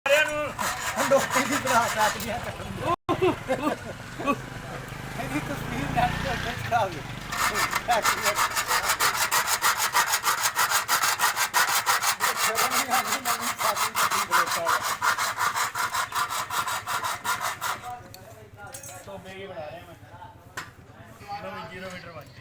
ਡੋਕੀ ਦੀ ਬਣਾ ਸਕਦੀਆਂ ਇਹਦੀ ਤਸਵੀਰ ਲੈ ਕੇ ਖਿੱਚ ਕਰਾਵੇ तो मैं ये बना रहे हैं मैं 0 मीटर बन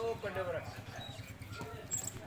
Oh,